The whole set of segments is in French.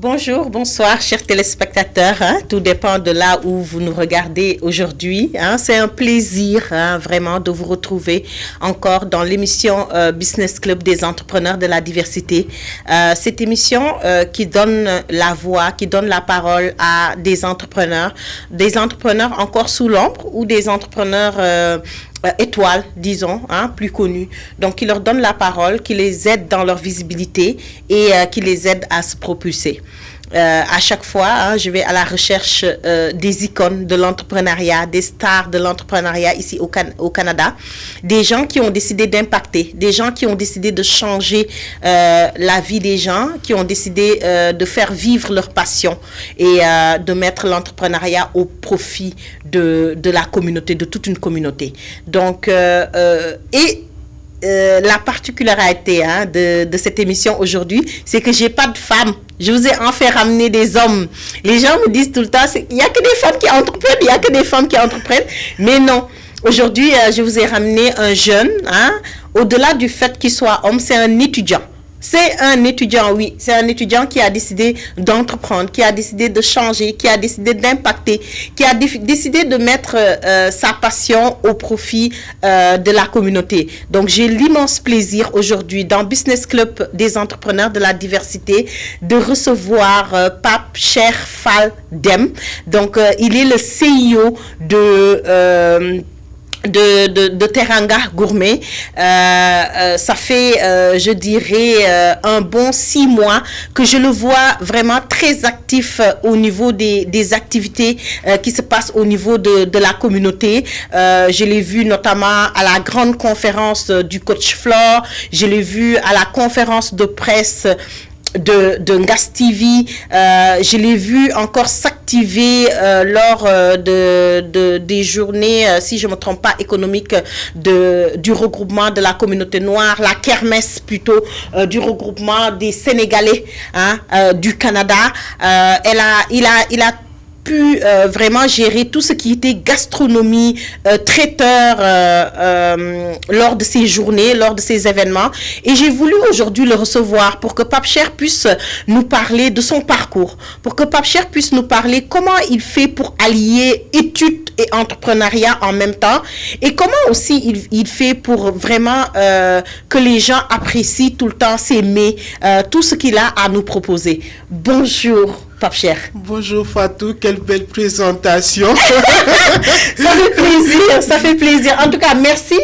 Bonjour, bonsoir, chers téléspectateurs. Tout dépend de là où vous nous regardez aujourd'hui. C'est un plaisir vraiment de vous retrouver encore dans l'émission Business Club des entrepreneurs de la diversité. Cette émission qui donne la voix, qui donne la parole à des entrepreneurs encore sous l'ombre ou des entrepreneurs étoiles, disons, plus connus. Donc, qui leur donne la parole, qui les aide dans leur visibilité et qui les aide à se propulser. À chaque fois, je vais à la recherche des icônes de l'entrepreneuriat, des stars de l'entrepreneuriat ici au Canada, des gens qui ont décidé d'impacter, des gens qui ont décidé de changer la vie des gens, qui ont décidé de faire vivre leur passion et de mettre l'entrepreneuriat au profit de la communauté, de toute une communauté. Donc, la particularité de cette émission aujourd'hui, c'est que j'ai pas de femmes. Je vous ai enfin ramené des hommes. Les gens me disent tout le temps, il n'y a que des femmes qui entreprennent, il n'y a que des femmes qui entreprennent. Mais non, aujourd'hui, je vous ai ramené un jeune. Au-delà du fait qu'il soit homme, c'est un étudiant. C'est un étudiant, oui. C'est un étudiant qui a décidé d'entreprendre, qui a décidé de changer, qui a décidé d'impacter, qui a décidé de mettre sa passion au profit de la communauté. Donc, j'ai l'immense plaisir aujourd'hui dans Business Club des entrepreneurs de la diversité de recevoir Pape Cheikh Fall Deme. Donc, il est le CEO de Teranga Gourmet. Ça fait, je dirais, un bon 6 mois que je le vois vraiment très actif au niveau des activités qui se passent au niveau de la communauté. Je l'ai vu notamment à la grande conférence du coach Flore. Je l'ai vu à la conférence de presse de Ngas TV. Je l'ai vu encore s'activer lors des journées, si je ne me trompe pas, économiques du regroupement de la communauté noire, la kermesse plutôt du regroupement des Sénégalais du Canada. Il a pu vraiment gérer tout ce qui était gastronomie, traiteur lors de ces journées, lors de ces événements. Et j'ai voulu aujourd'hui le recevoir pour que Pape Cheikh puisse nous parler de son parcours, pour que Pape Cheikh puisse nous parler comment il fait pour allier études et entrepreneuriat en même temps et comment aussi il fait pour vraiment que les gens apprécient tout le temps, s'aimer, tout ce qu'il a à nous proposer. Bonjour Pape Cheikh. Bonjour Fatou, quelle belle présentation. Ça fait plaisir. En tout cas, merci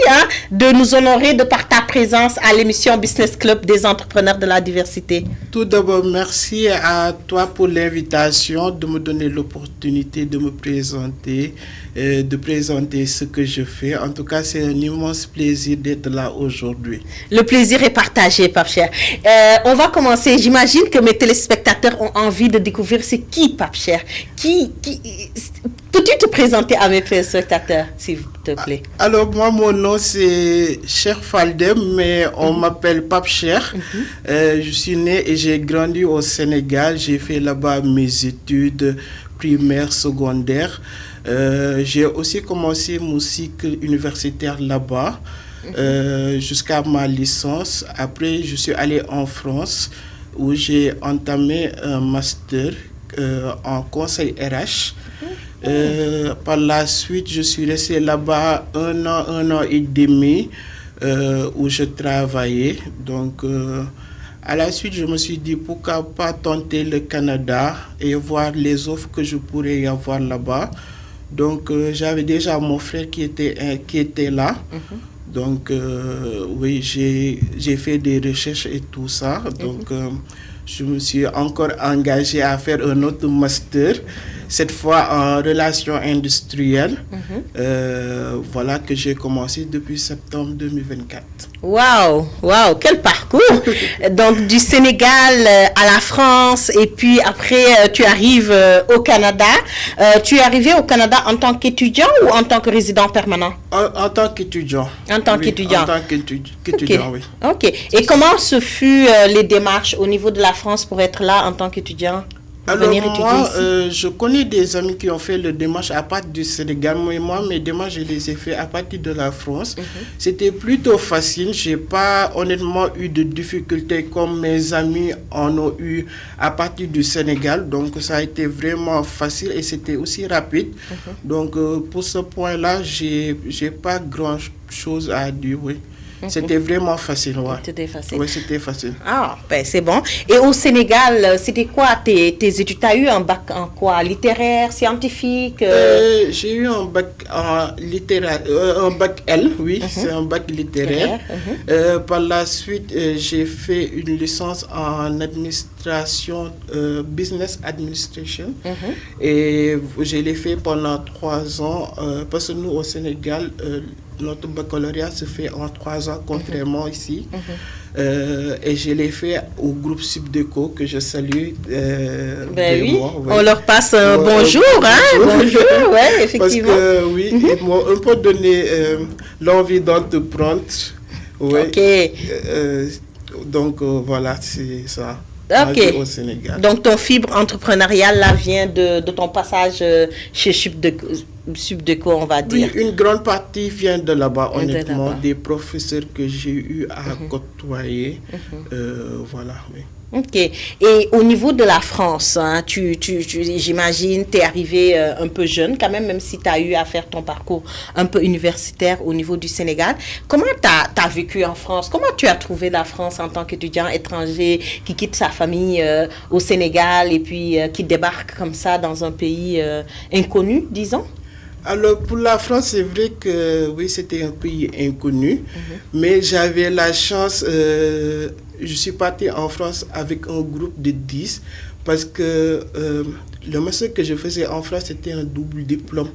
de nous honorer de par ta présence à l'émission Business Club des entrepreneurs de la diversité. Tout d'abord, merci à toi pour l'invitation, de me donner l'opportunité de me présenter, de présenter ce que je fais. En tout cas, c'est un immense plaisir d'être là aujourd'hui. Le plaisir est partagé, Pape Cheikh. On va commencer. J'imagine que mes téléspectateurs ont envie de découvrir c'est qui Pape Cheikh. Peux-tu te présenter à mes téléspectateurs, s'il te plaît? Alors, moi, mon nom, c'est Cheikh Fall Deme, mais on m'appelle Pape Cheikh. Je suis né et j'ai grandi au Sénégal. J'ai fait là-bas mes études primaires, secondaires. J'ai aussi commencé mon cycle universitaire là-bas jusqu'à ma licence. Après, je suis allé en France où j'ai entamé un master en conseil RH. Par la suite, je suis resté là-bas un an et demi où je travaillais. Donc, à la suite, je me suis dit pourquoi pas tenter le Canada et voir les offres que je pourrais y avoir là-bas. Donc, j'avais déjà mon frère qui était là. Donc, oui, j'ai fait des recherches et tout ça. Donc, je me suis encore engagé à faire un autre master, cette fois en relations industrielles. Voilà que j'ai commencé depuis septembre 2024. Waouh, quel parcours! Donc, du Sénégal à la France, et puis après, tu arrives au Canada. Tu es arrivé au Canada en tant qu'étudiant ou en tant que résident permanent? En tant qu'étudiant. En tant qu'étudiant. En tant qu'étudiant, oui. Ok. Et comment se fut les démarches au niveau de la France pour être là en tant qu'étudiant? Alors venir étudier moi, ici? je connais des amis qui ont fait le démarche à partir du Sénégal. Moi, mes démarches, je les ai fait à partir de la France. C'était plutôt facile. J'ai pas honnêtement eu de difficultés comme mes amis en ont eu à partir du Sénégal. Donc ça a été vraiment facile et c'était aussi rapide. Donc pour ce point-là, j'ai pas grand-chose à dire, oui. C'était vraiment facile, ouais. C'était facile. Oui, c'était facile. Ah, ben c'est bon. Et au Sénégal, c'était quoi tes études? Tu as eu un bac en quoi? Littéraire, scientifique? J'ai eu un bac en littéraire, un bac L, oui, c'est un bac littéraire. Par la suite, j'ai fait une licence en administration, business administration. Et je l'ai fait pendant 3 ans, parce que nous, au Sénégal, notre baccalauréat se fait en 3 ans, contrairement ici. Et je l'ai fait au groupe Subdeco, que je salue. Ben oui, moi, ouais. on leur passe un bonjour, hein? Bonjour, ouais, effectivement. Parce que, oui, ils m'ont un peu donné l'envie d'entreprendre. Ouais. Ok. Donc, voilà, c'est ça. Ok. Au Sénégal. Donc, ton fibre entrepreneuriale, là, vient de ton passage chez Subdeco, on va dire. Oui, une grande partie vient de là-bas, De honnêtement, là-bas. des professeurs que j'ai eu à côtoyer. Voilà, oui. Ok. Et au niveau de la France, hein, j'imagine, tu es arrivé un peu jeune quand même si tu as eu à faire ton parcours un peu universitaire au niveau du Sénégal. Comment tu as vécu en France? Comment tu as trouvé la France en tant qu'étudiant étranger qui quitte sa famille au Sénégal et puis qui débarque comme ça dans un pays inconnu, disons? Alors, pour la France, c'est vrai que oui, c'était un pays inconnu, mais j'avais la chance, je suis parti en France avec un groupe de 10 parce que le master que je faisais en France, c'était un double diplôme.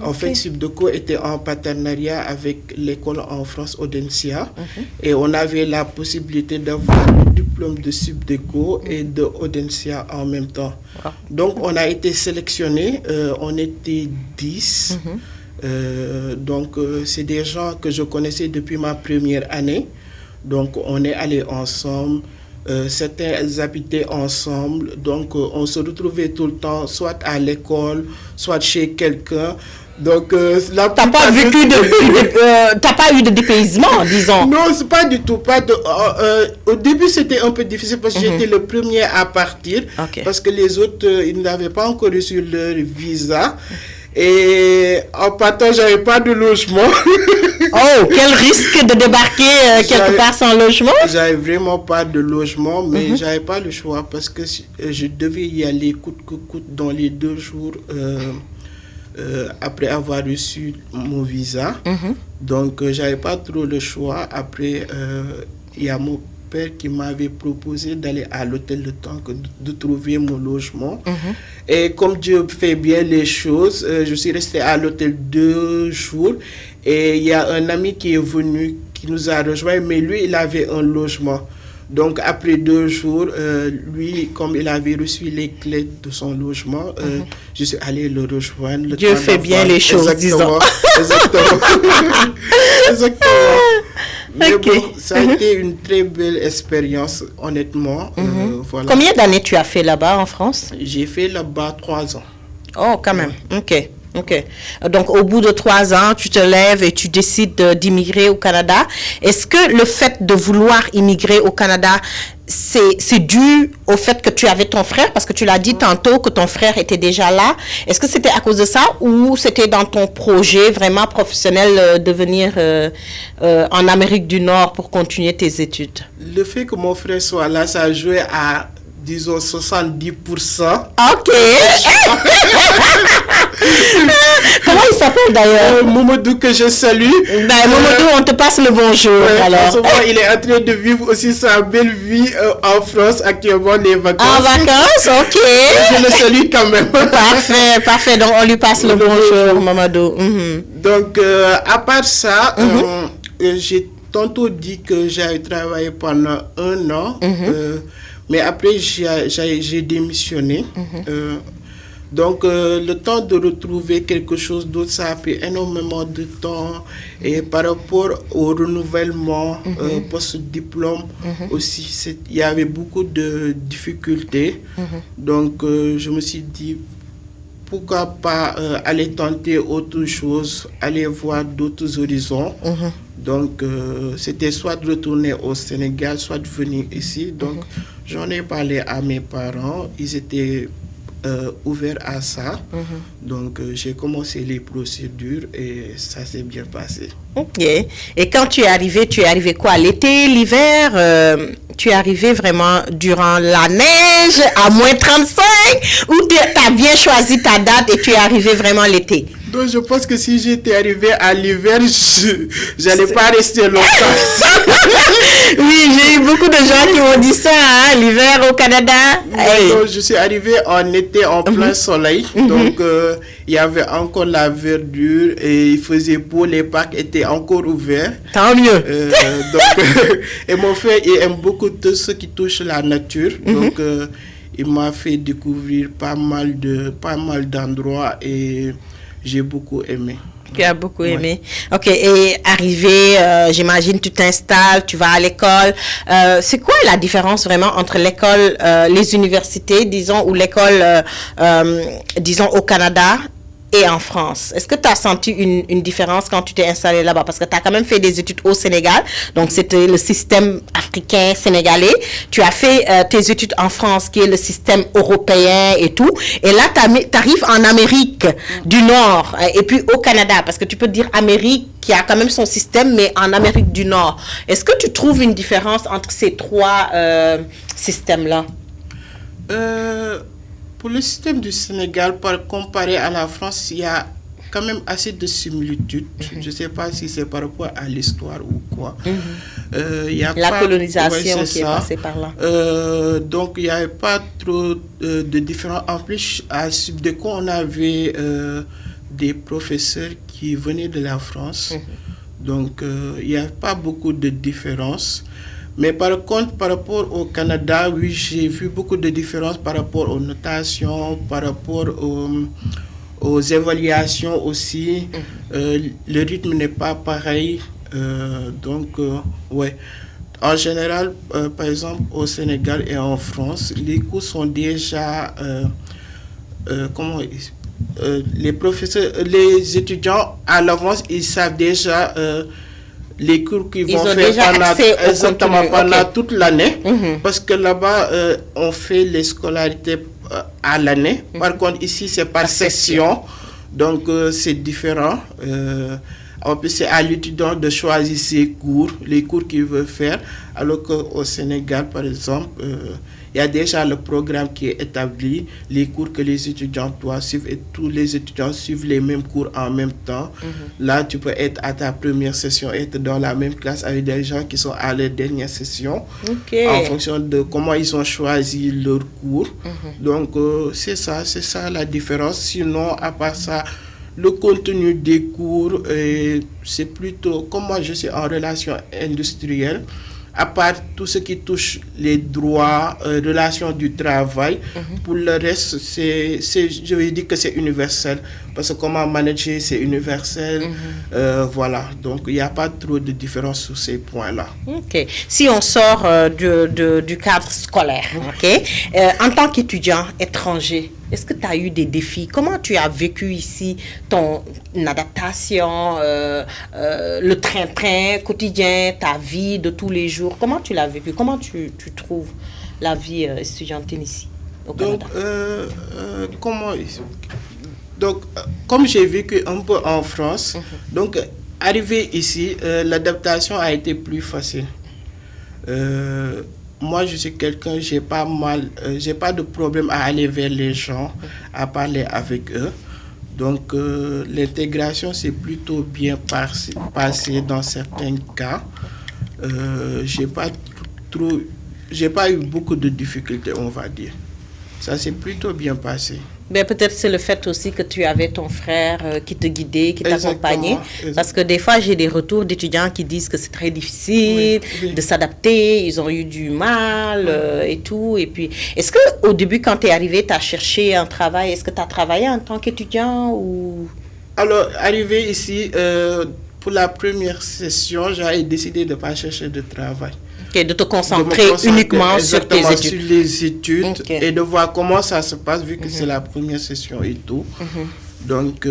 En fait, Subdeco était en partenariat avec l'école en France Audencia et on avait la possibilité d'avoir le diplôme de Subdeco et de Audencia en même temps. Donc, on a été sélectionnés, on était 10. Donc, c'est des gens que je connaissais depuis ma première année. Donc, on est allés ensemble. Certains habitaient ensemble. Donc, on se retrouvait tout le temps, soit à l'école, soit chez quelqu'un. Donc, t'as pas eu de dépaysement, disons. Non, c'est pas du tout. Au début, c'était un peu difficile parce que j'étais le premier à partir. Parce que les autres, ils n'avaient pas encore reçu leur visa. Et en partant, j'avais pas de logement. Oh, quel risque de débarquer quelque part sans logement? J'avais vraiment pas de logement, mais j'avais pas le choix parce que je devais y aller coûte que coûte dans les 2 jours. Après avoir reçu mon visa. Donc, j'avais pas trop le choix. Après, il y a mon père qui m'avait proposé d'aller à l'hôtel le temps de trouver mon logement. Et comme Dieu fait bien les choses, je suis resté à l'hôtel 2 jours. Et il y a un ami qui est venu, qui nous a rejoint, mais lui, il avait un logement. Donc, après 2 jours, lui, comme il avait reçu les clés de son logement, je suis allé le rejoindre. Dieu fait bien les choses, disons. Exactement. Exactement. Mais bon, ça a été une très belle expérience, honnêtement. Voilà. Combien d'années tu as fait là-bas en France? J'ai fait là-bas 3 ans. Oh, quand même. Ok. Donc, au bout de 3 ans, tu te lèves et tu décides d'immigrer au Canada. Est-ce que le fait de vouloir immigrer au Canada, c'est dû au fait que tu avais ton frère? Parce que tu l'as dit tantôt que ton frère était déjà là. Est-ce que c'était à cause de ça ou c'était dans ton projet vraiment professionnel de venir en Amérique du Nord pour continuer tes études? Le fait que mon frère soit là, ça a joué à, disons, 70%. Ok. Comment il s'appelle d'ailleurs? Mamadou, que je salue. Mamadou, on te passe le bonjour. Alors. En ce moment, il est en train de vivre aussi sa belle vie en France, actuellement, les vacances. En vacances, ok. Je le salue quand même. Parfait. Donc, on lui passe le bonjour, Mamadou. Donc, à part ça, j'ai tantôt dit que j'avais travaillé pendant 1 an. Mais après, j'ai démissionné. Donc, le temps de retrouver quelque chose d'autre, ça a pris énormément de temps. Et par rapport au renouvellement post-diplôme aussi, il y avait beaucoup de difficultés. Donc, je me suis dit, pourquoi pas aller tenter autre chose, aller voir d'autres horizons. Donc, c'était soit de retourner au Sénégal, soit de venir ici. Donc, j'en ai parlé à mes parents. Ils étaient ouverts à ça. Donc, j'ai commencé les procédures et ça s'est bien passé. Ok. Et quand tu es arrivé quoi? L'été, l'hiver? Tu es arrivé vraiment durant la neige, à moins 35? Ou tu as bien choisi ta date et tu es arrivé vraiment l'été? Donc, je pense que si j'étais arrivé à l'hiver, je n'allais pas rester longtemps. Oui, j'ai eu beaucoup de gens qui m'ont dit ça, hein, l'hiver au Canada. Donc, je suis arrivé en été, en plein soleil. Donc, il y avait encore la verdure et il faisait beau, les parcs étaient encore ouverts. Tant mieux. Et mon frère, il aime beaucoup tout ce qui touche la nature. Donc, il m'a fait découvrir pas mal d'endroits et j'ai beaucoup aimé. Tu as beaucoup aimé. Ok, et arrivé, j'imagine, tu t'installes, tu vas à l'école. C'est quoi la différence vraiment entre l'école, les universités, disons, ou l'école, disons, au Canada et en France? Est-ce que tu as senti une différence quand tu t'es installé là-bas? Parce que tu as quand même fait des études au Sénégal, donc c'était le système africain sénégalais. Tu as fait tes études en France, qui est le système européen et tout. Et là, tu arrives en Amérique du Nord et puis au Canada, parce que tu peux dire Amérique qui a quand même son système, mais en Amérique du Nord. Est-ce que tu trouves une différence entre ces trois systèmes-là? Pour le système du Sénégal, comparé à la France, il y a quand même assez de similitudes. Je ne sais pas si c'est par rapport à l'histoire ou quoi. La colonisation qui est passée par là. Donc, il n'y avait pas trop de différence. En plus, à Subdeco, on avait des professeurs qui venaient de la France. Donc, il n'y a pas beaucoup de différences. Mais par contre, par rapport au Canada, oui, j'ai vu beaucoup de différences par rapport aux notations, par rapport aux évaluations aussi. Le rythme n'est pas pareil. Ouais. En général, par exemple, au Sénégal et en France, les cours sont déjà... les professeurs, les étudiants, à l'avance, ils savent déjà... les cours qu'ils vont faire pendant toute l'année. Parce que là-bas, on fait les scolarités à l'année. Par contre, ici, c'est par section. Donc, c'est différent. En plus, c'est à l'étudiant de choisir ses cours, les cours qu'il veut faire. Alors qu'au Sénégal, par exemple, il y a déjà le programme qui est établi, les cours que les étudiants doivent suivre et tous les étudiants suivent les mêmes cours en même temps. Là, tu peux être à ta première session, être dans la même classe avec des gens qui sont à leur dernière session, en fonction de comment ils ont choisi leur cours. Donc, c'est ça la différence. Sinon, à part ça, le contenu des cours, c'est plutôt, comme moi je suis en relation industrielle, à part tout ce qui touche les droits, relations du travail, pour le reste, je vais dire que c'est universel. Parce que comment manager, c'est universel. Voilà, donc il n'y a pas trop de différence sur ces points-là. Ok. Si on sort du cadre scolaire, en tant qu'étudiant étranger, est-ce que tu as eu des défis? Comment tu as vécu ici ton adaptation, le train-train quotidien, ta vie de tous les jours? Comment tu l'as vécu? Comment tu trouves la vie étudiantine ici au Canada? Donc, comme j'ai vécu un peu en France, donc arrivé ici, l'adaptation a été plus facile. Moi, je suis quelqu'un, j'ai pas de problème à aller vers les gens, à parler avec eux. Donc, l'intégration s'est plutôt bien passée dans certains cas. J'ai pas eu beaucoup de difficultés, on va dire. Ça s'est plutôt bien passé. Ben, peut-être c'est le fait aussi que tu avais ton frère qui te guidait, qui t'accompagnait. Parce que des fois, j'ai des retours d'étudiants qui disent que c'est très difficile de s'adapter, ils ont eu du mal et tout. Et puis, est-ce qu'au début, quand tu es arrivé, tu as cherché un travail? Est-ce que tu as travaillé en tant qu'étudiant ou... Alors, arrivé ici, pour la première session, j'avais décidé de ne pas chercher de travail. De te concentrer uniquement sur tes études. Sur les études et de voir comment ça se passe vu que c'est la première session et tout. Donc,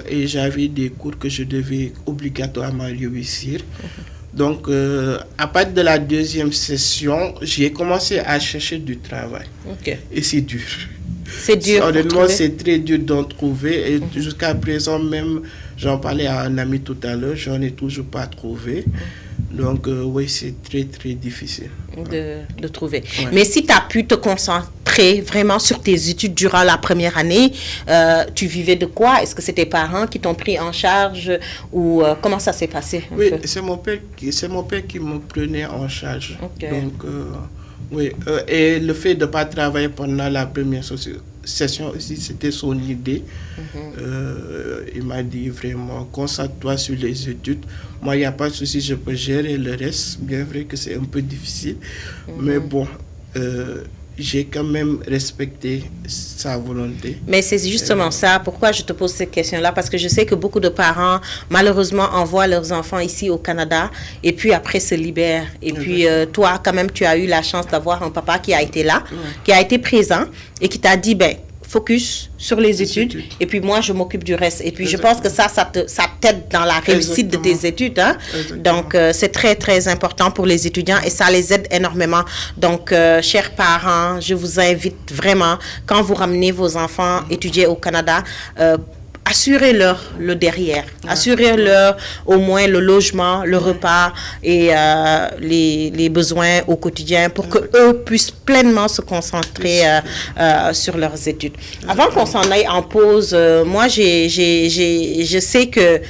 et j'avais des cours que je devais obligatoirement réussir. Donc, à partir de la deuxième session, j'ai commencé à chercher du travail. Et c'est dur. C'est dur. Honnêtement, c'est très dur d'en trouver. Et jusqu'à présent, même, j'en parlais à un ami tout à l'heure, j'en ai toujours pas trouvé. Donc, oui, c'est très, très difficile de trouver. Ouais. Mais si tu as pu te concentrer vraiment sur tes études durant la première année, tu vivais de quoi? Est-ce que c'est tes parents qui t'ont pris en charge ou comment ça s'est passé? Oui, c'est mon père qui me prenait en charge. Donc, oui, et le fait de ne pas travailler pendant la première session aussi, c'était son idée. Il m'a dit vraiment, concentre-toi sur les études. Moi, il n'y a pas de souci, je peux gérer le reste. Bien vrai que c'est un peu difficile, mais bon, j'ai quand même respecté sa volonté. Mais c'est justement ça, pourquoi je te pose cette question-là, parce que je sais que beaucoup de parents, malheureusement, envoient leurs enfants ici au Canada, et puis après se libèrent. Et puis toi, quand même, tu as eu la chance d'avoir un papa qui a été là, qui a été présent, et qui t'a dit, ben, focus sur les études et puis moi je m'occupe du reste et puis je pense que ça t'aide dans la réussite de tes études hein? Donc c'est très très important pour les étudiants et ça les aide énormément. Donc chers parents, je vous invite vraiment, quand vous ramenez vos enfants étudier au Canada, assurez-leur le derrière, assurez-leur au moins le logement, le repas et les besoins au quotidien pour que eux puissent pleinement se concentrer sur leurs études. Avant qu'on s'en aille en pause, moi je sais que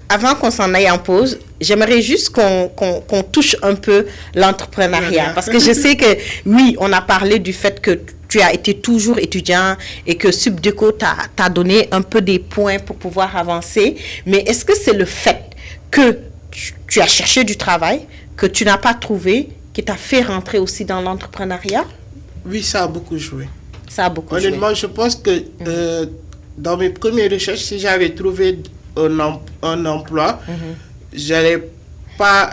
avant qu'on s'en aille en pause, j'aimerais juste qu'on touche un peu l'entrepreneuriat parce que je sais que oui, on a parlé du fait que tu as été toujours étudiant et que Subdeco t'a donné un peu des points pour pouvoir avancer. Mais est-ce que c'est le fait que tu as cherché du travail, que tu n'as pas trouvé, qui t'a fait rentrer aussi dans l'entrepreneuriat? Oui, ça a beaucoup joué. Ça a beaucoup joué. Honnêtement, je pense que dans mes premières recherches, si j'avais trouvé un emploi, je n'allais pas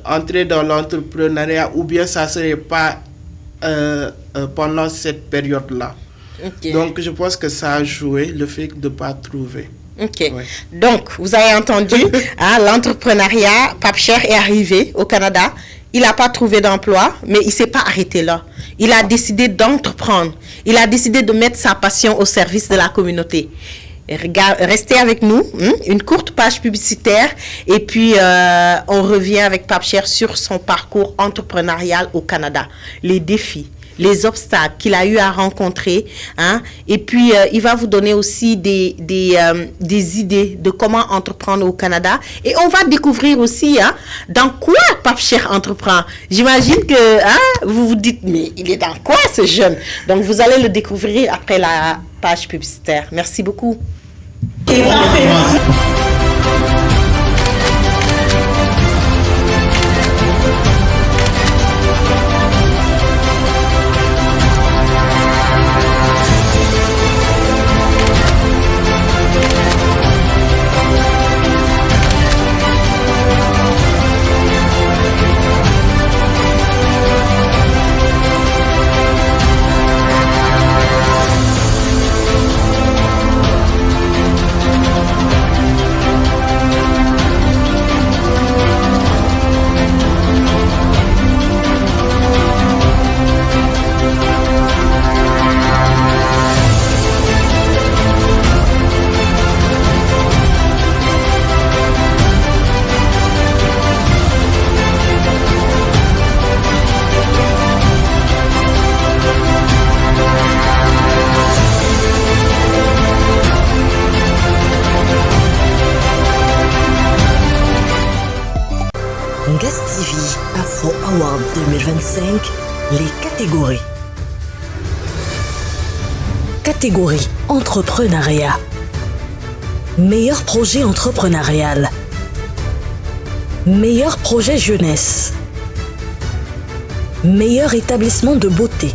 entrer dans l'entrepreneuriat ou bien ça ne serait pas pendant cette période-là. Donc, je pense que ça a joué, le fait de ne pas trouver. Donc, vous avez entendu, l'entrepreneuriat, Pape Cheikh est arrivé au Canada. Il n'a pas trouvé d'emploi, mais il ne s'est pas arrêté là. Il a décidé d'entreprendre. Il a décidé de mettre sa passion au service de la communauté. Restez avec nous, une courte page publicitaire et puis on revient avec Pape Cheikh sur son parcours entrepreneurial au Canada, les défis, les obstacles qu'il a eu à rencontrer, et puis il va vous donner aussi des idées de comment entreprendre au Canada et on va découvrir aussi dans quoi Pape Cheikh entreprend. J'imagine que vous vous dites mais il est dans quoi ce jeune? Donc vous allez le découvrir après la page publicitaire. Merci beaucoup. Guest TV Afro Award 2025, les catégories. Catégorie entrepreneuriat. Meilleur projet entrepreneurial. Meilleur projet jeunesse. Meilleur établissement de beauté.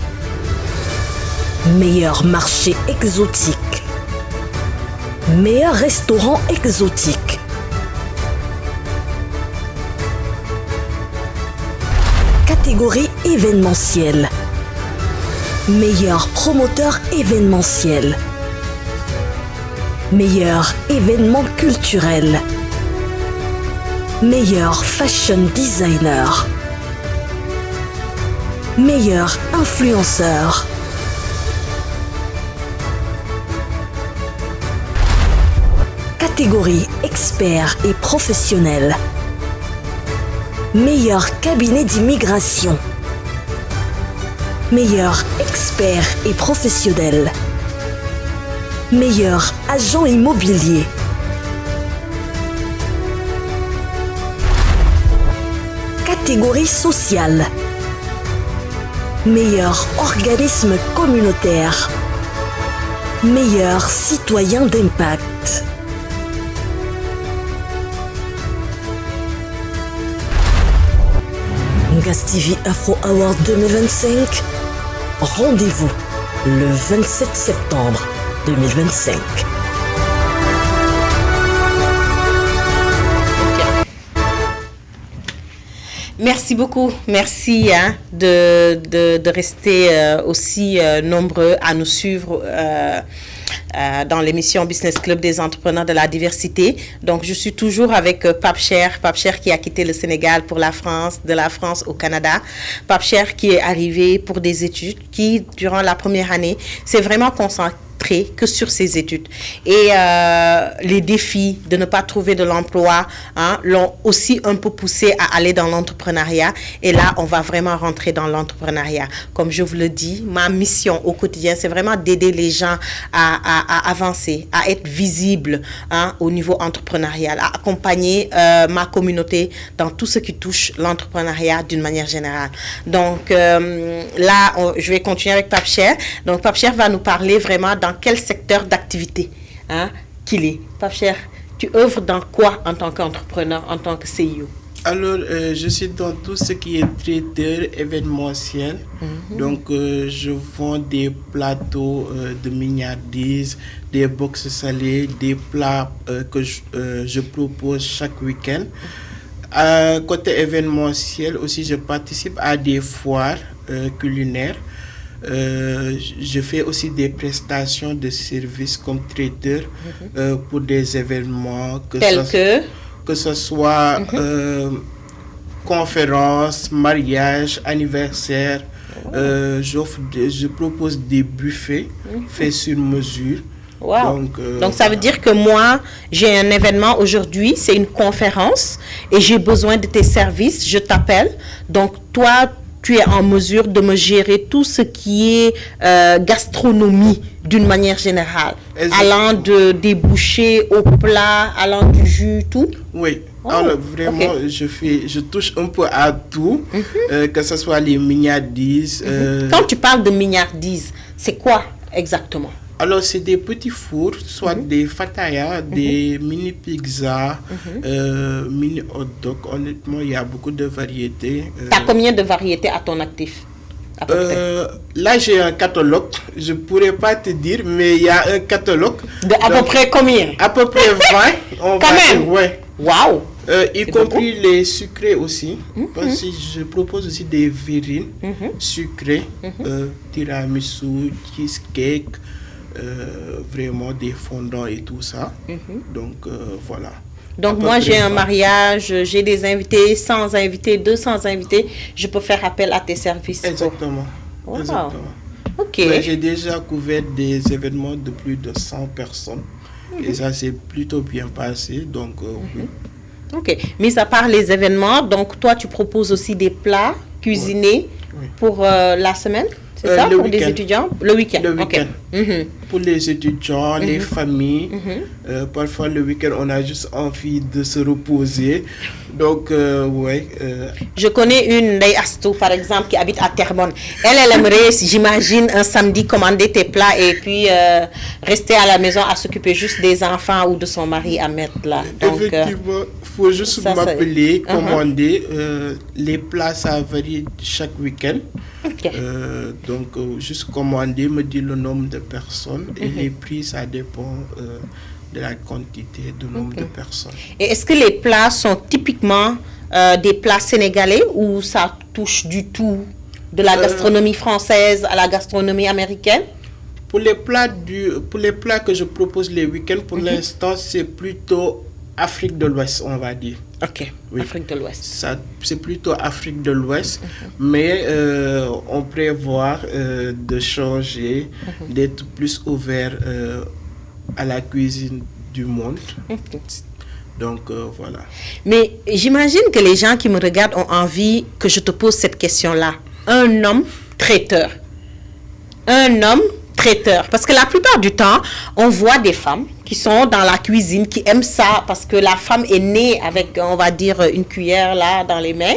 Meilleur marché exotique. Meilleur restaurant exotique. Catégorie événementiel. Meilleur promoteur événementiel. Meilleur événement culturel. Meilleur fashion designer. Meilleur influenceur. Catégorie expert et professionnel. Meilleur cabinet d'immigration. Meilleur expert et professionnel. Meilleur agent immobilier. Catégorie sociale. Meilleur organisme communautaire. Meilleur citoyen d'impact. Ngaz TV Afro Award 2025. Rendez-vous le 27 septembre 2025. Merci beaucoup. Merci de rester aussi nombreux à nous suivre dans l'émission Business Club des entrepreneurs de la diversité. Donc, je suis toujours avec Pape Cheikh qui a quitté le Sénégal pour la France, de la France au Canada. Pape Cheikh qui est arrivé pour des études, qui, durant la première année, s'est vraiment concentré que sur ses études. Et les défis de ne pas trouver de l'emploi l'ont aussi un peu poussé à aller dans l'entrepreneuriat. Et là, on va vraiment rentrer dans l'entrepreneuriat. Comme je vous le dis, ma mission au quotidien, c'est vraiment d'aider les gens à avancer, à être visibles au niveau entrepreneurial, à accompagner ma communauté dans tout ce qui touche l'entrepreneuriat d'une manière générale. Donc là, je vais continuer avec Pape Cheikh. Donc Pape Cheikh va nous parler vraiment dans quel secteur d'activité qu'il est. Pape Cheikh, tu œuvres dans quoi en tant qu'entrepreneur, en tant que CEO? Alors, je suis dans tout ce qui est traiteur événementiel. Donc, je vends des plateaux de mignardises, des box salées, des plats que je propose chaque week-end. Côté événementiel aussi, je participe à des foires culinaires. Je fais aussi des prestations de services comme traiteur pour des événements que ce soit conférences, mariages, anniversaires. Je propose des buffets faits sur mesure. Wow. Donc ça veut dire que moi, j'ai un événement aujourd'hui, c'est une conférence et j'ai besoin de tes services, je t'appelle. Donc toi, tu es en mesure de me gérer tout ce qui est gastronomie d'une manière générale, allant des bouchées au plat, allant du jus, tout. Oui, alors vraiment, je touche un peu à tout, que ce soit les mignardises. Quand tu parles de mignardises, c'est quoi exactement? Alors, c'est des petits fours, soit des fatayas, des mini pizzas, mini hot dog. Honnêtement, il y a beaucoup de variétés. Tu as combien de variétés à ton actif? Là, j'ai un catalogue. Je ne pourrais pas te dire, mais il y a un catalogue. À peu près combien? À peu près 20. Quand même? Ouais. Waouh! Y compris les sucrés aussi. Parce que je propose aussi des verrines sucrées, tiramisu, cheesecake. Vraiment des fondants et tout ça. Donc voilà. Donc moi j'ai un mariage, j'ai des invités, 100 invités, 200 invités, je peux faire appel à tes services. Exactement. Wow. Exactement. Ok. Ouais, j'ai déjà couvert des événements de plus de 100 personnes et ça s'est plutôt bien passé. Donc oui. Ok. Mis à part les événements, donc toi tu proposes aussi des plats cuisinés Oui. Pour la semaine, c'est ça, pour des étudiants? Le week-end. Le week-end. Okay. Pour les étudiants, les familles, parfois le week-end, on a juste envie de se reposer. Donc, ouais. Je connais une, Ndeye Astou, par exemple, qui habite à Terrebonne. Elle aimerait, j'imagine, un samedi commander tes plats et puis rester à la maison à s'occuper juste des enfants ou de son mari à mettre là. Donc, effectivement, il faut juste m'appeler, commander. Les plats, ça varie chaque week-end. Okay. Donc, juste commander, me dire le nombre de personnes et les prix, ça dépend de la quantité, du nombre de personnes. Et est-ce que les plats sont typiquement des plats sénégalais ou ça touche du tout de la gastronomie française à la gastronomie américaine? Pour les plats que je propose les week-ends, pour l'instant, c'est plutôt Afrique de l'Ouest, on va dire. Ok, oui. Afrique de l'Ouest. C'est plutôt Afrique de l'Ouest, mais on prévoit de changer, d'être plus ouvert à la cuisine du monde. Donc, voilà. Mais j'imagine que les gens qui me regardent ont envie que je te pose cette question-là. Un homme traiteur. Un homme traiteur. Parce que la plupart du temps, on voit des femmes qui sont dans la cuisine, qui aiment ça parce que la femme est née avec, on va dire, une cuillère là dans les mains.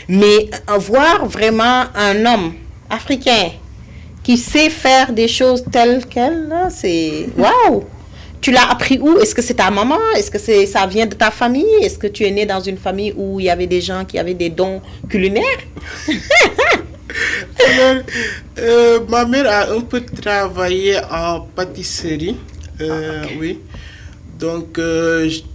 Mais voir vraiment un homme africain qui sait faire des choses telles qu'elle, c'est waouh! Tu l'as appris où? Est-ce que c'est ta maman? Est-ce que ça vient de ta famille? Est-ce que tu es né dans une famille où il y avait des gens qui avaient des dons culinaires? Alors, ma mère a un peu travaillé en pâtisserie. Oui. Donc,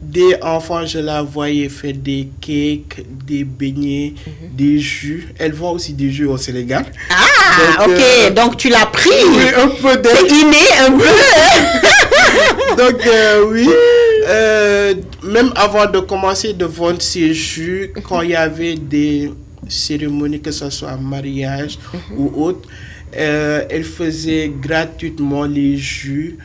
dès enfant, je la voyais faire des cakes, des beignets, des jus. Elle vend aussi des jus au Sénégal. Ah, donc, ok. Donc, tu l'as pris. Oui, un peu. C'est inné, un peu. Donc, oui. Même avant de commencer de vendre ces jus, quand il y avait des cérémonies, que ce soit mariage ou autre, elle faisait gratuitement les jus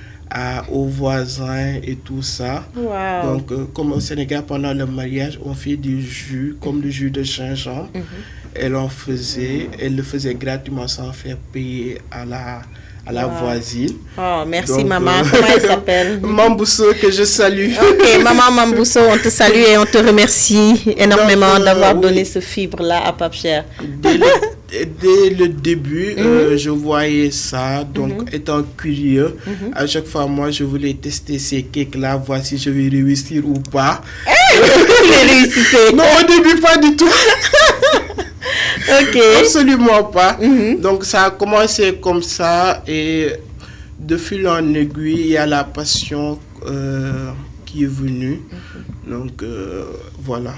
aux voisins et tout ça. Wow. Donc, comme au Sénégal, pendant le mariage, on fait du jus, comme le jus de gingembre. Elle le faisait gratuitement sans faire payer à la voisine. Oh, merci. Donc, maman. Comment elle s'appelle? Mambousso, que je salue. Ok, maman Mambousso, on te salue et on te remercie énormément d'avoir donné ce fibre-là à Pape Cheikh. Dès le début, je voyais ça, donc étant curieux, à chaque fois, moi, je voulais tester ces cakes-là, voir si je vais réussir ou pas. Non, au début, pas du tout. Ok. Absolument pas. Donc, ça a commencé comme ça et de fil en aiguille, il y a la passion qui est venue. Donc, voilà.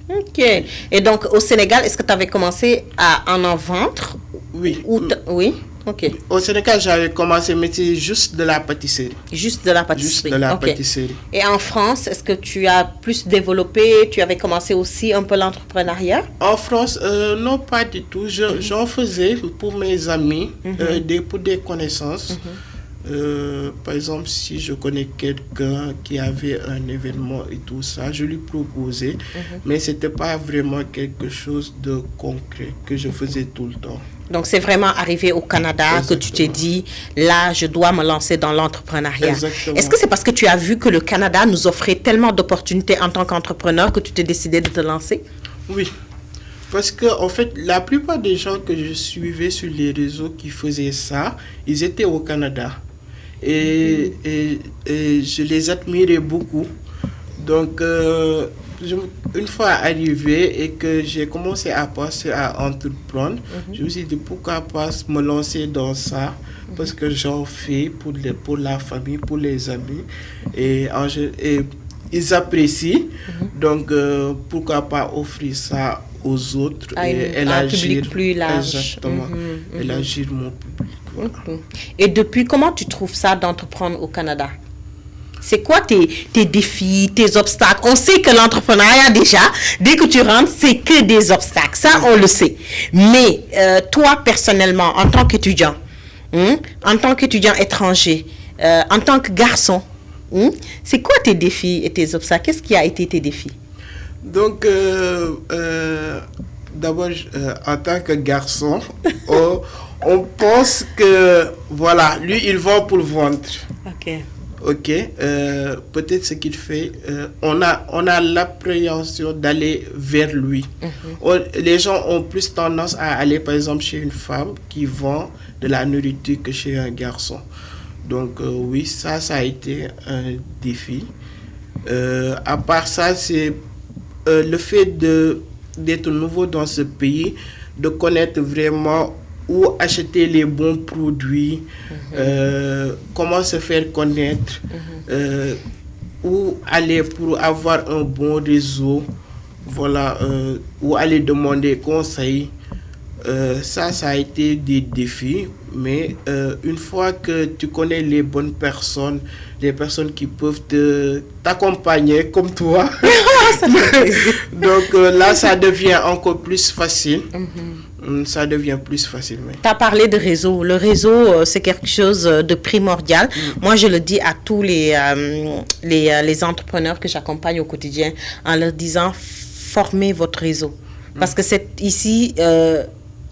Ok. Et donc, au Sénégal, est-ce que tu avais commencé à en vendre? Oui. Oui. Ok. Au Sénégal, j'avais commencé, mais c'est juste de la pâtisserie. Juste de la pâtisserie. Juste de la pâtisserie. Et en France, est-ce que tu as plus développé? Tu avais commencé aussi un peu l'entrepreneuriat? En France, non, pas du tout. J'en faisais pour mes amis, pour des connaissances. Par exemple, si je connais quelqu'un qui avait un événement et tout ça, je lui proposais, mais ce n'était pas vraiment quelque chose de concret que je faisais tout le temps. Donc, c'est vraiment arrivé au Canada. Exactement. Que tu t'es dit, là, je dois me lancer dans l'entrepreneuriat. Exactement. Est-ce que c'est parce que tu as vu que le Canada nous offrait tellement d'opportunités en tant qu'entrepreneur que tu t'es décidé de te lancer? Oui. Parce que, en fait, la plupart des gens que je suivais sur les réseaux qui faisaient ça, ils étaient au Canada. Et je les admirais beaucoup. Donc, une fois arrivé et que j'ai commencé à penser à entreprendre, je me suis dit pourquoi pas me lancer dans ça, parce que j'en fais pour la famille, pour les amis, et ils apprécient. Donc, pourquoi pas offrir ça aux autres et élargir un public plus large. Exactement, élargir mon public. Voilà. Et depuis, comment tu trouves ça d'entreprendre au Canada? C'est quoi tes défis, tes obstacles? On sait que l'entrepreneuriat, déjà, dès que tu rentres, c'est que des obstacles. Ça, on le sait. Mais toi, personnellement, en tant qu'étudiant, en tant qu'étudiant étranger, en tant que garçon, c'est quoi tes défis et tes obstacles? Qu'est-ce qui a été tes défis? Donc, d'abord, en tant que garçon, on pense que, voilà, lui, il vend pour vendre. Ok, peut-être ce qu'il fait, on a l'appréhension d'aller vers lui. Les gens ont plus tendance à aller, par exemple, chez une femme qui vend de la nourriture que chez un garçon. Donc, oui, ça a été un défi. À part ça, c'est le fait d'être nouveau dans ce pays, de connaître vraiment où acheter les bons produits, comment se faire connaître, où aller pour avoir un bon réseau, voilà, où aller demander conseil. Ça a été des défis, mais une fois que tu connais les bonnes personnes, les personnes qui peuvent t'accompagner comme toi, donc là, ça devient encore plus facile. Ça devient plus facile. Tu as parlé de réseau. Le réseau, c'est quelque chose de primordial. Moi, je le dis à tous les entrepreneurs que j'accompagne au quotidien en leur disant, formez votre réseau. Parce que c'est ici...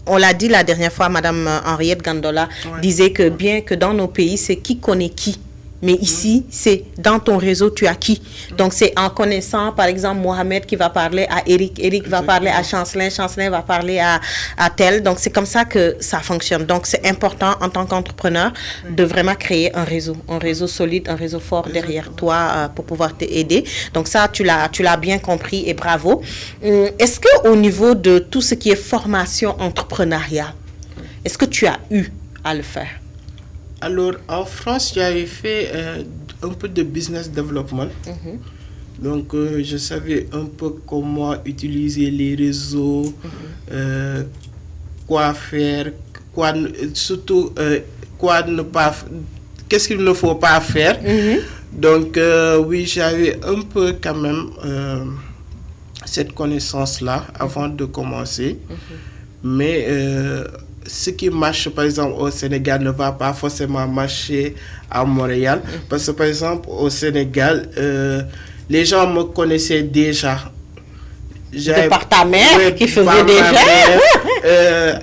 on l'a dit la dernière fois, Madame Henriette Gandola disait que bien que dans nos pays, c'est qui connaît qui. Mais ici, c'est dans ton réseau, tu as qui. Donc, c'est en connaissant, par exemple, Mohamed qui va parler à Eric, Eric va parler à Chancelin, Chancelin va parler à tel. Donc, c'est comme ça que ça fonctionne. Donc, c'est important en tant qu'entrepreneur de vraiment créer un réseau solide, un réseau fort derrière toi pour pouvoir t'aider. Donc, ça, tu l'as bien compris et bravo. Est-ce qu'au niveau de tout ce qui est formation entrepreneuriale, est-ce que tu as eu à le faire? Alors, en France, j'avais fait un peu de business development. Donc, je savais un peu comment utiliser les réseaux, quoi faire, surtout quoi ne pas, qu'est-ce qu'il ne faut pas faire. Donc, oui, j'avais un peu quand même cette connaissance-là avant de commencer. Mais... ce qui marche, par exemple, au Sénégal ne va pas forcément marcher à Montréal. Parce que, par exemple, au Sénégal, les gens me connaissaient déjà. De par ta mère qui faisait déjà.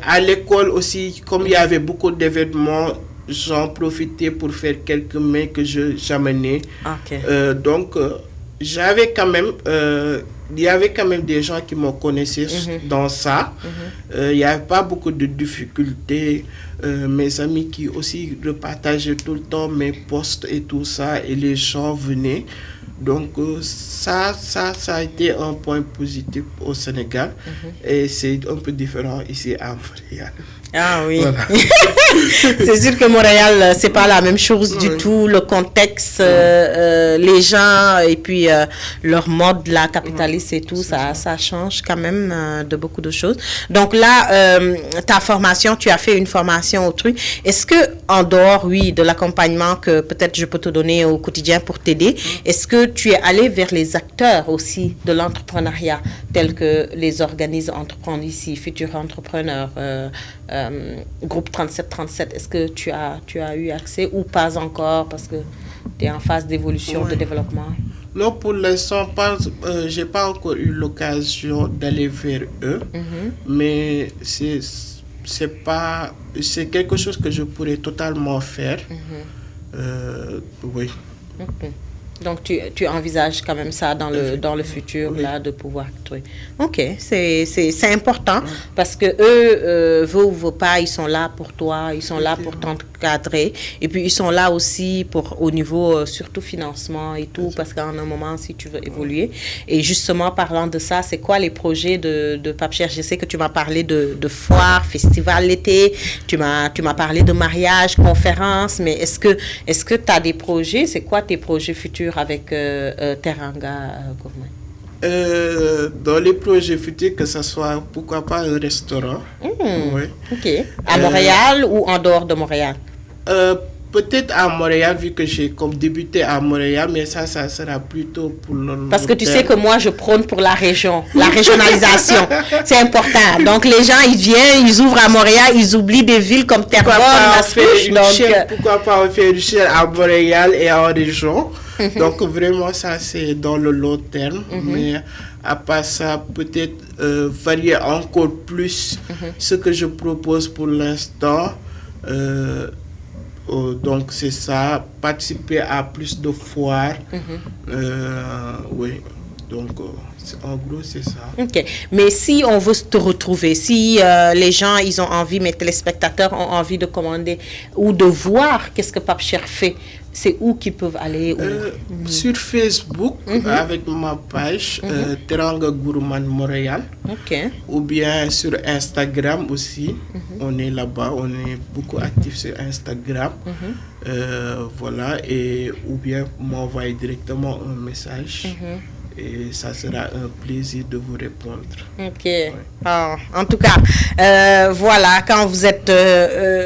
À l'école aussi, comme il y avait beaucoup d'événements, j'en profitais pour faire quelques mains que j'amenais. Donc, j'avais quand même... il y avait quand même des gens qui me connaissaient dans ça. Il n'y avait pas beaucoup de difficultés. Mes amis qui aussi repartageaient tout le temps mes posts et tout ça. Et les gens venaient. Donc, ça a été un point positif au Sénégal. Et c'est un peu différent ici à Montréal. Ah oui. Voilà. C'est sûr que Montréal, c'est pas la même chose du tout. Le contexte, les gens et puis leur mode, la capitaliste et tout, ça change quand même de beaucoup de choses. Donc là, ta formation, tu as fait une formation au truc. Est-ce que en dehors, oui, de l'accompagnement que peut-être je peux te donner au quotidien pour t'aider, est-ce que tu es allé vers les acteurs aussi de l'entrepreneuriat, tels que les organismes Entreprendre ici, Futurs Entrepreneurs, groupe 3737, est-ce que tu as eu accès ou pas encore parce que tu es en phase d'évolution, de développement? Non, pour l'instant, je n'ai pas encore eu l'occasion d'aller vers eux, mais c'est quelque chose que je pourrais totalement faire. Oui. Donc, tu envisages quand même ça dans le futur, là, de pouvoir... Oui. OK, c'est important parce que eux, veut ou veut pas, ils sont là pour toi, ils sont là pour t'encadrer. Et puis, ils sont là aussi au niveau, surtout financement et tout, parce qu'en un moment, si tu veux évoluer. Et justement, parlant de ça, c'est quoi les projets de Pape Cheikh? Je sais que tu m'as parlé de foire, festival l'été, tu m'as parlé de mariage, conférence, mais est-ce que tu as des projets? C'est quoi tes projets futurs avec Teranga Gourmet? Dans les projets futurs, que ce soit, pourquoi pas, un restaurant. Oui. OK. À Montréal ou en dehors de Montréal? Peut-être à Montréal, vu que j'ai comme débuté à Montréal, mais ça sera plutôt pour le... Parce que tu sais que moi, je prône pour la région, la régionalisation. C'est important. Donc, les gens, ils viennent, ils ouvrent à Montréal, ils oublient des villes comme Terrebonne, pourquoi pas on fait une chaîne à Montréal et en région. Donc, vraiment, ça, c'est dans le long terme. Mais À part ça, peut-être varier encore plus ce que je propose pour l'instant. Donc c'est ça, participer à plus de foires. Oui, donc en gros c'est ça. Ok, mais si on veut te retrouver, si les gens ils ont envie, mes téléspectateurs ont envie de commander ou de voir qu'est-ce que Pape Cheikh fait, c'est où qu'ils peuvent aller? Sur Facebook avec ma page Teranga Gourmand Montréal. Ok. Ou bien sur Instagram aussi. On est là-bas, on est beaucoup actifs sur Instagram. Voilà, et ou bien m'envoyer directement un message. Et ça sera un plaisir de vous répondre. Ok. Ouais. Oh, en tout cas, voilà, quand vous êtes...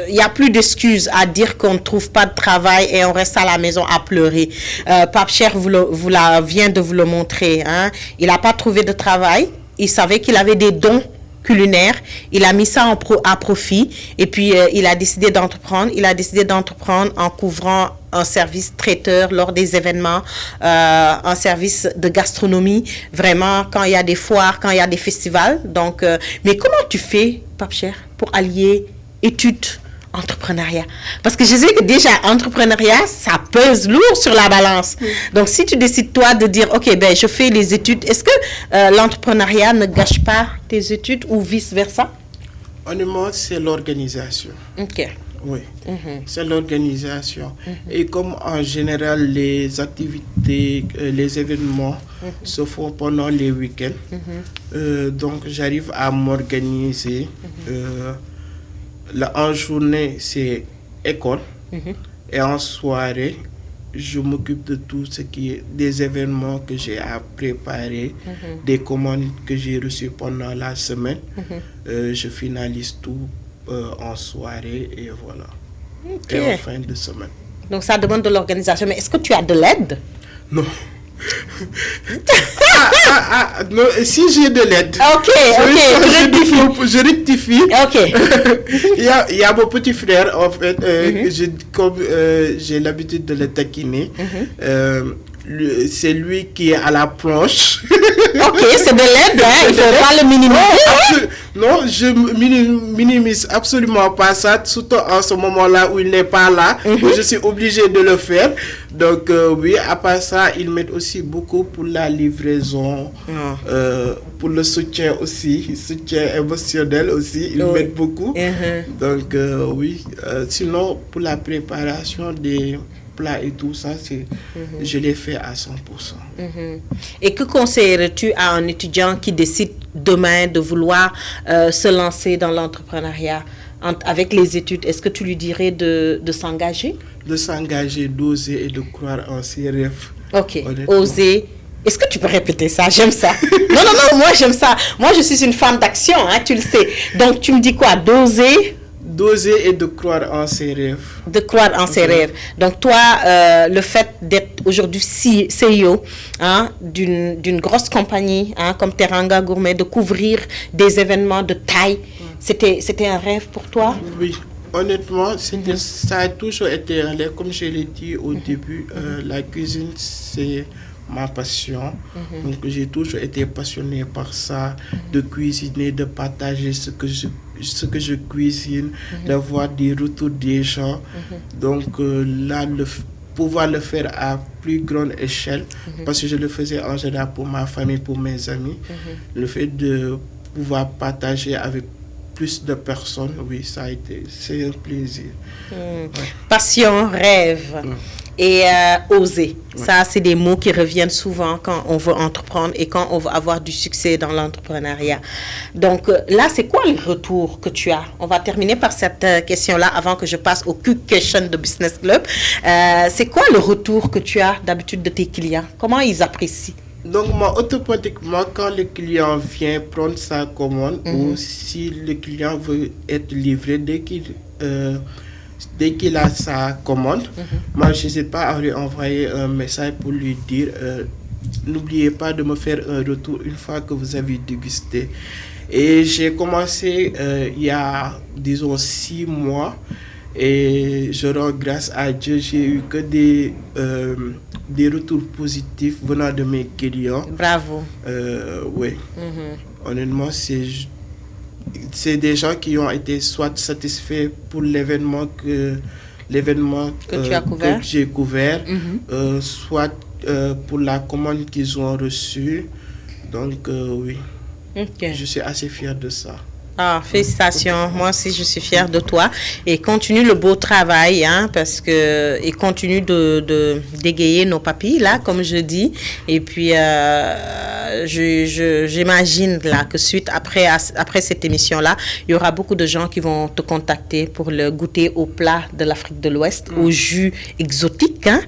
Il n'y a plus d'excuses à dire qu'on ne trouve pas de travail et on reste à la maison à pleurer. Pape Cheikh vient de vous le montrer. Hein. Il n'a pas trouvé de travail. Il savait qu'il avait des dons culinaires. Il a mis ça à profit. Et puis, il a décidé d'entreprendre. Il a décidé d'entreprendre en couvrant un service traiteur lors des événements, un service de gastronomie, vraiment, quand il y a des foires, quand il y a des festivals. Donc, mais comment tu fais, Pape Cheikh, pour allier études, entrepreneuriat? Parce que je sais que déjà, entrepreneuriat, ça pèse lourd sur la balance. Donc, si tu décides, toi, de dire, OK, ben, je fais les études, est-ce que l'entrepreneuriat ne gâche pas tes études ou vice-versa? Honnêtement, c'est l'organisation. OK. Oui, c'est l'organisation. Et comme en général, les activités, les événements se font pendant les week-ends, donc j'arrive à m'organiser. En journée, c'est école. Et en soirée, je m'occupe de tout ce qui est des événements que j'ai à préparer, des commandes que j'ai reçues pendant la semaine. Je finalise tout en soirée et voilà. Et en fin de semaine. Donc ça demande de l'organisation. Mais est-ce que tu as de l'aide? Non. Non, si j'ai de l'aide. Ok. Je rectifie. Ok. Il y a mon petit frère, en fait, comme j'ai l'habitude de le taquiner. C'est lui qui est à la planche. Ok, c'est de l'aide, hein? Il ne faut pas le minimiser. Non, je minimise absolument pas ça, surtout en ce moment-là où il n'est pas là, où je suis obligé de le faire. Donc oui, à part ça, ils m'aident aussi beaucoup pour la livraison, pour le soutien aussi, soutien émotionnel aussi, ils m'aident beaucoup. Donc oui, sinon pour la préparation des plats et tout ça, je l'ai fait à 100%. Et que conseillerais-tu à un étudiant qui décide demain de vouloir se lancer dans l'entrepreneuriat avec les études? Est-ce que tu lui dirais de s'engager? De s'engager, d'oser et de croire en ses rêves. Ok, oser. Est-ce que tu peux répéter ça? J'aime ça. Non, moi j'aime ça. Moi je suis une femme d'action, hein, tu le sais. Donc tu me dis quoi? D'oser et de croire en ses rêves. De croire en ses rêves. Donc toi, le fait d'être aujourd'hui CEO d'une grosse compagnie comme Teranga Gourmet, de couvrir des événements de taille, c'était un rêve pour toi? Oui, honnêtement, ça a toujours été un rêve. Comme je l'ai dit au début, la cuisine, c'est ma passion. Donc j'ai toujours été passionné par ça, de cuisiner, de partager ce que je cuisine, d'avoir des retours des gens. Donc là, pouvoir le faire à plus grande échelle, parce que je le faisais en général pour ma famille, pour mes amis. Le fait de pouvoir partager avec plus de personnes, oui, c'est un plaisir. Passion, rêve. Et oser. Ça, c'est des mots qui reviennent souvent quand on veut entreprendre et quand on veut avoir du succès dans l'entrepreneuriat. Donc là, c'est quoi le retour que tu as? On va terminer par cette question-là avant que je passe au Quick Question de Business Club. C'est quoi le retour que tu as d'habitude de tes clients? Comment ils apprécient? Donc, moi, automatiquement, quand le client vient prendre sa commande ou si le client veut être livré, dès qu'il a sa commande, moi je n'hésite pas à lui envoyer un message pour lui dire n'oubliez pas de me faire un retour une fois que vous avez dégusté. Et j'ai commencé il y a, disons, 6 mois. Et je rends grâce à Dieu, j'ai eu que des retours positifs venant de mes clients. Bravo. Oui. Honnêtement, c'est des gens qui ont été soit satisfaits pour l'événement que tu as couvert, que j'ai couvert, soit pour la commande qu'ils ont reçue. Donc, oui. Je suis assez fier de ça. Ah, félicitations. Moi aussi, je suis fière de toi. Et continue le beau travail, hein, parce que, et continue de d'égayer nos papilles, là, comme je dis. Et puis, j'imagine, là, que après cette émission-là, il y aura beaucoup de gens qui vont te contacter pour le goûter au plat de l'Afrique de l'Ouest, au jus exotique, hein,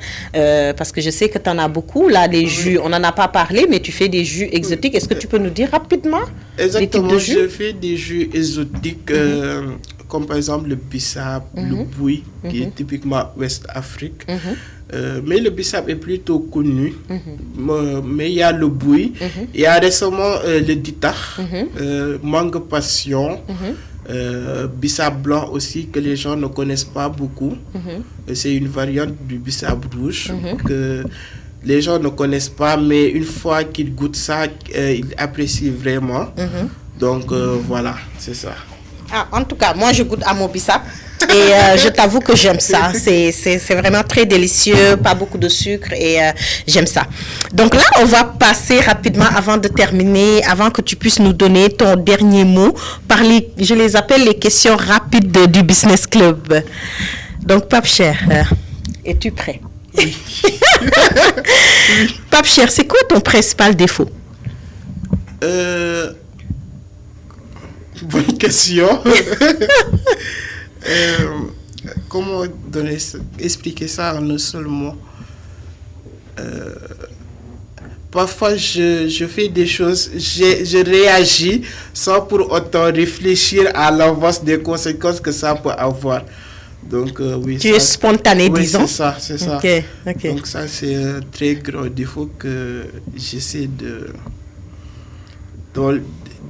parce que je sais que tu en as beaucoup, là, des jus. On n'en a pas parlé, mais tu fais des jus exotiques. Est-ce que tu peux nous dire rapidement les types de jus? Je fais des jus exotiques, comme par exemple le bissap, le boui, qui est typiquement West Afrique. Mais le bissap est plutôt connu. Mais il y a le boui. Il y a récemment le ditar, mangue passion, bissap blanc aussi, que les gens ne connaissent pas beaucoup. C'est une variante du bissap rouge que les gens ne connaissent pas, mais une fois qu'ils goûtent ça, ils apprécient vraiment. Donc voilà, c'est ça. Ah, en tout cas, moi je goûte à mon bissap et je t'avoue que j'aime ça. C'est vraiment très délicieux, pas beaucoup de sucre et j'aime ça. Donc là, on va passer rapidement avant de terminer, avant que tu puisses nous donner ton dernier mot, je les appelle les questions rapides du Business Club. Donc Pape Cher, es-tu prêt? Oui. Pape Cher, c'est quoi ton principal défaut? Bonne question. Comment expliquer ça en un seul mot? Parfois, je fais des choses, je réagis sans pour autant réfléchir à l'avance des conséquences que ça peut avoir. Donc, oui. Tu es spontané, oui, disons. C'est ça. Okay. Donc, ça, c'est un très grand défaut que j'essaie de...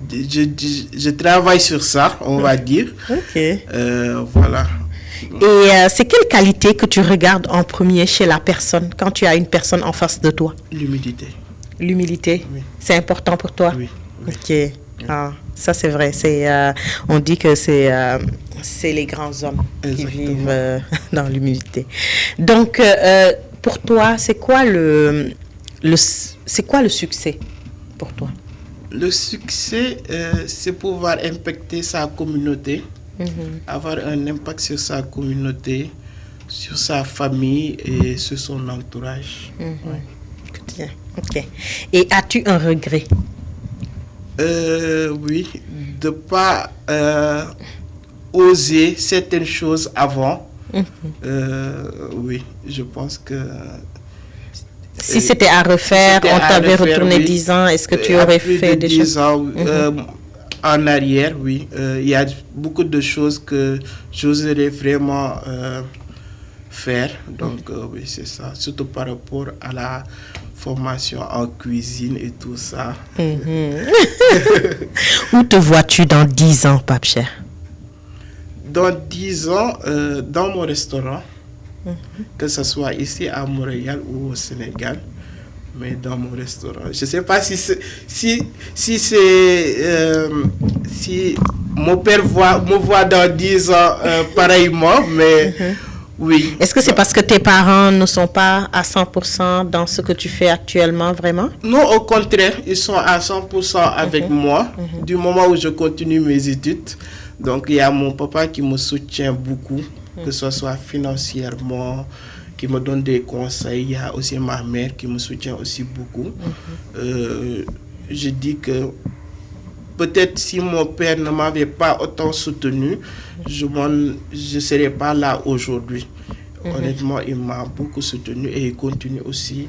Je travaille sur ça, on va dire. Voilà. Et c'est quelle qualité que tu regardes en premier chez la personne, quand tu as une personne en face de toi? L'humilité. L'humilité, oui. C'est important pour toi? Oui. Ok. Ah, ça c'est vrai. On dit que c'est les grands hommes qui vivent dans l'humilité. Donc, pour toi, c'est quoi le succès pour toi? Le succès, c'est pouvoir impacter sa communauté, avoir un impact sur sa communauté, sur sa famille et sur son entourage. Ouais. Ok. Et as-tu un regret? Oui, de ne pas oser certaines choses avant. Oui, je pense que... Si c'était à refaire, on t'avait retourné 10 ans, est-ce que tu aurais fait des choses? 10 ans en arrière, oui. Il y a beaucoup de choses que j'oserais vraiment faire. Donc, oui, c'est ça. Surtout par rapport à la formation en cuisine et tout ça. Où te vois-tu dans 10 ans, Pape Cher? Dans 10 ans, dans mon restaurant. Que ce soit ici à Montréal ou au Sénégal, mais dans mon restaurant. Je ne sais pas si mon père me voit dans 10 ans pareillement, mais oui. Est-ce que c'est parce que tes parents ne sont pas à 100% dans ce que tu fais actuellement, vraiment? Non, au contraire, ils sont à 100% avec moi, du moment où je continue mes études. Donc, il y a mon papa qui me soutient beaucoup, que ce soit financièrement, qui me donne des conseils. Il y a aussi ma mère qui me soutient aussi beaucoup. Je dis que peut-être si mon père ne m'avait pas autant soutenu, je ne serais pas là aujourd'hui. Honnêtement, il m'a beaucoup soutenu et il continue aussi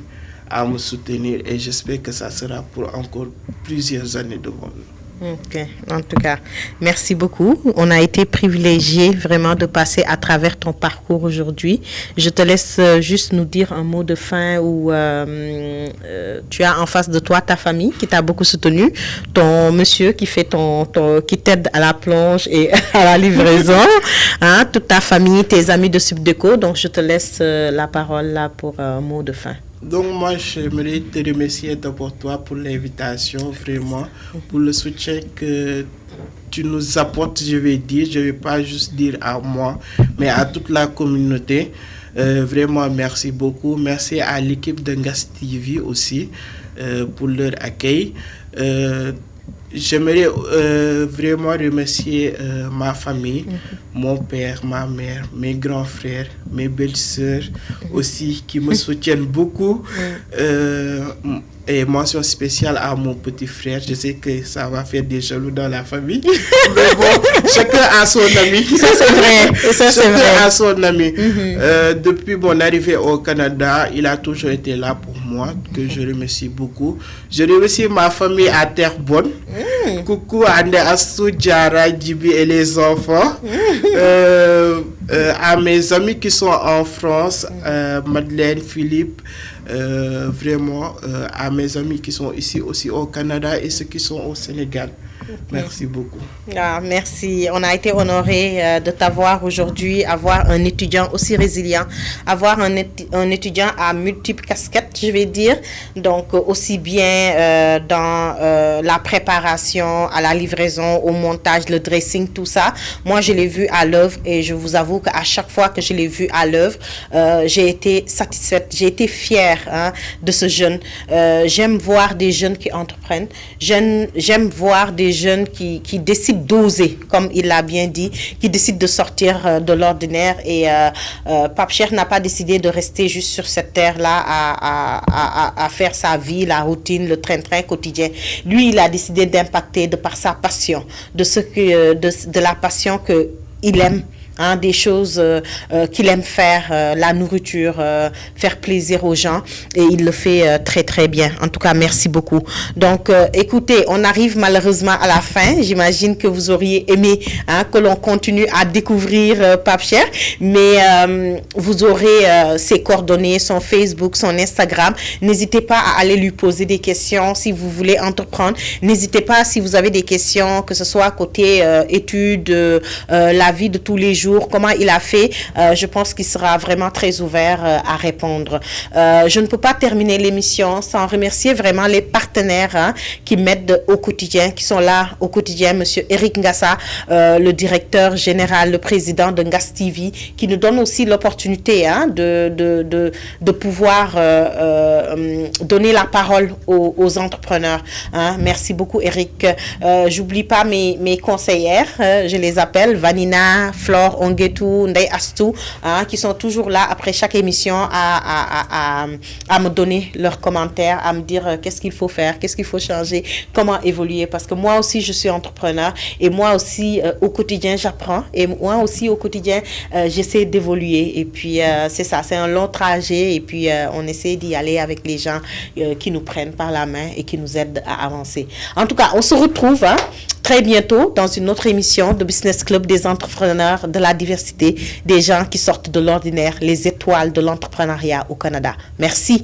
à me soutenir. Et j'espère que ça sera pour encore plusieurs années devant nous. Ok, en tout cas, merci beaucoup. On a été privilégiés vraiment de passer à travers ton parcours aujourd'hui. Je te laisse juste nous dire un mot de fin où tu as en face de toi ta famille qui t'a beaucoup soutenu, ton monsieur qui fait qui t'aide à la plonge et à la livraison, hein, toute ta famille, tes amis de Subdeco. Donc, je te laisse la parole là pour un mot de fin. Donc moi, j'aimerais te remercier d'abord toi pour l'invitation, vraiment, pour le soutien que tu nous apportes, je vais dire. Je ne vais pas juste dire à moi, mais à toute la communauté. Vraiment, merci beaucoup. Merci à l'équipe de Ngas TV aussi pour leur accueil. J'aimerais vraiment remercier ma famille, mon père, ma mère, mes grands frères, mes belles-sœurs aussi qui me soutiennent beaucoup. Et mention spéciale à mon petit frère. Je sais que ça va faire des jaloux dans la famille. Mais bon, chacun a son ami. Ça, c'est vrai. Ça, c'est vrai. Chacun a son ami. Depuis mon arrivée au Canada, il a toujours été là pour moi, que je remercie beaucoup. Je remercie ma famille à Terrebonne. Coucou Ande Assou, Diara, Djibi et les enfants. À mes amis qui sont en France, Madeleine, Philippe, vraiment à mes amis qui sont ici aussi au Canada et ceux qui sont au Sénégal. Merci beaucoup. Ah, merci. On a été honorés de t'avoir aujourd'hui, avoir un étudiant aussi résilient, avoir un étudiant à multiples casquettes, je vais dire. Donc, aussi bien dans la préparation, à la livraison, au montage, le dressing, tout ça. Moi, je l'ai vu à l'œuvre et je vous avoue qu'à chaque fois que je l'ai vu à l'œuvre, j'ai été satisfaite, j'ai été fière de ce jeune. J'aime voir des jeunes qui entreprennent. J'aime voir des jeunes qui décident d'oser, comme il l'a bien dit, qui décident de sortir de l'ordinaire. Et Pape Cheikh n'a pas décidé de rester juste sur cette terre-là à faire sa vie, la routine, le train-train quotidien. Lui, il a décidé d'impacter de par sa passion, de la passion qu'il aime. Des choses qu'il aime faire, la nourriture, faire plaisir aux gens, et il le fait très très bien. En tout cas, merci beaucoup. Donc, écoutez, on arrive malheureusement à la fin. J'imagine que vous auriez aimé que l'on continue à découvrir Pape Cheikh, mais vous aurez ses coordonnées, son Facebook, son Instagram. N'hésitez pas à aller lui poser des questions si vous voulez entreprendre. N'hésitez pas si vous avez des questions, que ce soit côté études, la vie de tous les jours, comment il a fait, je pense qu'il sera vraiment très ouvert à répondre. Je ne peux pas terminer l'émission sans remercier vraiment les partenaires qui m'aident au quotidien, qui sont là au quotidien. Monsieur Eric Ngassa, le directeur général, le président de Ngas TV, qui nous donne aussi l'opportunité de pouvoir donner la parole aux entrepreneurs. Merci beaucoup, Eric. J'oublie pas mes conseillères, je les appelle Vanina, Flore, Ongetou, Ndey Astou, qui sont toujours là après chaque émission à me donner leurs commentaires, à me dire qu'est-ce qu'il faut faire, qu'est-ce qu'il faut changer, comment évoluer, parce que moi aussi je suis entrepreneur et moi aussi au quotidien j'apprends et moi aussi au quotidien j'essaie d'évoluer, et puis c'est ça, c'est un long trajet, et puis on essaie d'y aller avec les gens qui nous prennent par la main et qui nous aident à avancer. En tout cas, on se retrouve très bientôt dans une autre émission de Business Club des entrepreneurs, de la diversité, des gens qui sortent de l'ordinaire, les étoiles de l'entrepreneuriat au Canada. Merci.